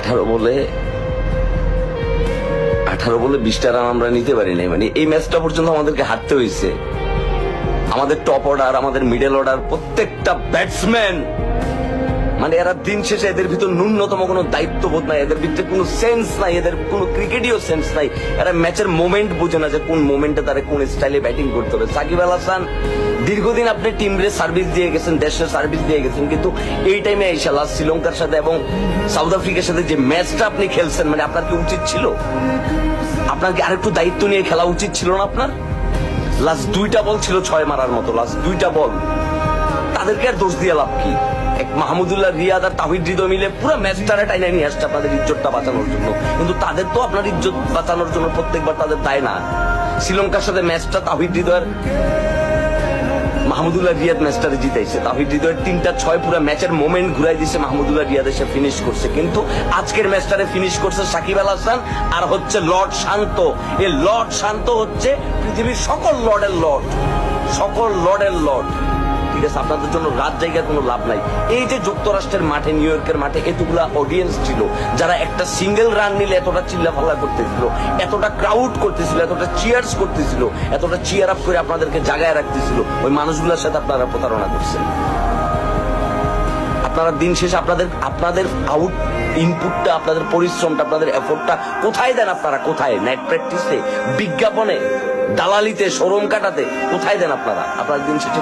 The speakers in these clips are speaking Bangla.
18 বলে 20টা রান আমরা নিতে পারি নাই। মানে এই ম্যাচটা পর্যন্ত আমাদেরকে হারতে হয়েছে। আমাদের টপ অর্ডার, আমাদের মিডল অর্ডার, প্রত্যেকটা ব্যাটসম্যান, মানে এরা দিন শেষে এদের ভিতর ন্যূনতম কোনো দায়িত্ববোধ নাই, এদের ভিতরে কোনো সেন্স নাই, এদের কোনো ক্রিকেটীয় সেন্স নাই। এরা ম্যাচের মোমেন্ট বোঝে না যে কোন মোমেন্টে তারা কোন স্টাইলে ব্যাটিং করতে হবে। সাকিব আল হাসান দীর্ঘদিন আপনি টিমরে সার্ভিস দিয়ে গেছেন, দেশের সার্ভিস দিয়ে গেছেন, কিন্তু এই টাইমে আইসা লাস্ট শ্রীলঙ্কার সাথে এবং সাউথ আফ্রিকার সাথে যে ম্যাচটা আপনি খেলছেন, মানে আপনার কি উচিত ছিল? আপনার কি আরেকটু দায়িত্ব নিয়ে খেলা উচিত ছিল না আপনার? লাস্ট 2টা বল ছিল 6 মারার মতো, লাস্ট 2টা বল। তাদেরকে আর দোষ দিয়ে লাভ কি? এক মাহমুদুল্লাহ রিয়াদ আর তাহিদ হৃদয় মিলে পুরো ম্যাচটারে টাইনা নিয়ে আসছে আপনাদের ইজ্জতটা বাঁচানোর জন্য, কিন্তু তাদের তো আপনার ইজ্জত বাঁচানোর জন্য প্রত্যেকবার তাদের দায় না। শ্রীলঙ্কার সাথে ম্যাচটা তাহিদ হৃদয়ের, মাহমুদুল্লাহ রিয়াদ ম্যাচটারে জিতাইছে। তাহিদ হৃদয়ের 3টা 6 পুরো ম্যাচের মোমেন্ট ঘুরাই দিছে মাহমুদুল্লাহ রিয়াদ এসে ফিনিশ করছে, কিন্তু আজকের ম্যাচটারে ফিনিশ করছে সাকিব আল হাসান আর হচ্ছে লর্ড শান্ত। এই লর্ড শান্ত হচ্ছে পৃথিবীর সকল লর্ডের লর্ড, সকল লর্ডের লর্ড। ঠিক আছে, আপনাদের জন্য রাত জায়গার কোনো লাভ নাই। এই যে যুক্তরাষ্ট্রের মাঠে, নিউ ইয়র্কের মাঠে এতগুলা অডিয়েন্স ছিল, যারা একটা সিঙ্গেল রান নিলে এতটা চিল্লাফাল্লা করতেছিল, এতটা ক্রাউড করতেছিল, এতটা চিয়ার্স করতেছিল, এতটা চিয়ার আপ করে আপনাদেরকে জাগায় রাখতেছিল, ওই মানুষগুলোর সাথে আপনারা প্রতারণা করছেন। আপনারা দিন শেষে আপনাদের আউট ইনপুটটা, আপনাদের পরিশ্রমটা, আপনাদের এফোর্টটা কোথায় দেন? আপনারা কোথায়? নাইট প্র্যাকটিসে, বিজ্ঞাপনে, দালালিতে, শোরুম কাটাতে কোথায় দেন আপনারা? আপনারা দিন শেষে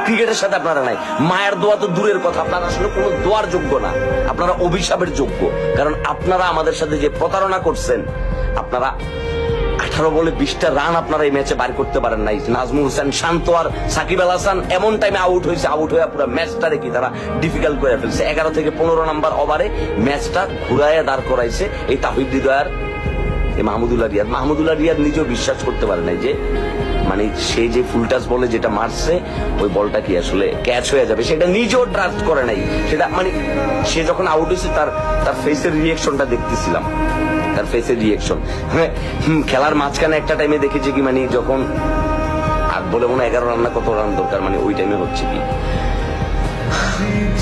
ক্রিকেটের সাথে আপনারা নাই। মায়ের দোয়া তো দূরের কথা, আপনারা আসলে কোনো দোয়ার যোগ্য না, আপনারা অভিশাপের যোগ্য। কারণ আপনারা আমাদের সাথে যে প্রতারণা করছেন, আপনারা 18 বলে 20টা রান আপনারা এই ম্যাচে বার করতে পারেন নাই। নাজমুল হোসেন শান্ত আর সাকিব আল হাসান এমন টাইমে আউট হয়েছে, আউট হয়ে পুরো ম্যাচটারে কি তারা ডিফিকাল্ট করে ফেলছে। 11 থেকে 15 নাম্বার ওভারে ম্যাচটা ঘুরাইয়া দাঁড় করাইছে এই তাহিদ হৃদয়, মাহমুদুল্লাহ রিয়াদ নিজেও বিশ্বাস করতে পারে নাই যে মানে সে যে ফুল টাচ বলে যেটা মারছে, ওই বলটা কি আসলে ক্যাচ হয়ে যাবে, সেটা নিজেও ট্রাস্ট করে নাই। সেটা মানে সে যখন আউট হয়েছে তার ফেসের রিয়েকশনটা দেখতেছিলাম, তার ফেসের রিয়েকশন। খেলার মাঝখানে একটা টাইমে দেখেছি কি মানে যখন আর বলে মনে 11 রান না কত রান দরকার, মানে ওই টাইমে হচ্ছে কি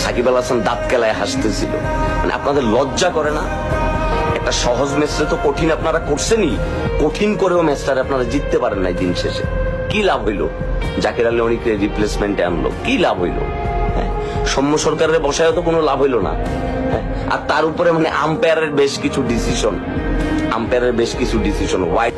সাকিব আল হাসান দাঁত কেলায় হাসতেছিল। মানে আপনাদের লজ্জা করে না? একটা সহজ ম্যাচে তো কঠিন আপনারা করছেনই, কঠিন করেও ম্যাচটারে আপনারা জিততে পারেন নাই। দিন শেষে কি লাভ হইলো? জাকির আলী অনেক রিপ্লেসমেন্টে আনলো, কি লাভ হইলো? সৌম্য সরকারের বসায়ও তো কোনো লাভ হইলো না। আর তার উপরে মানে আম্পায়ারের বেশ কিছু ডিসিশন, হোয়াইট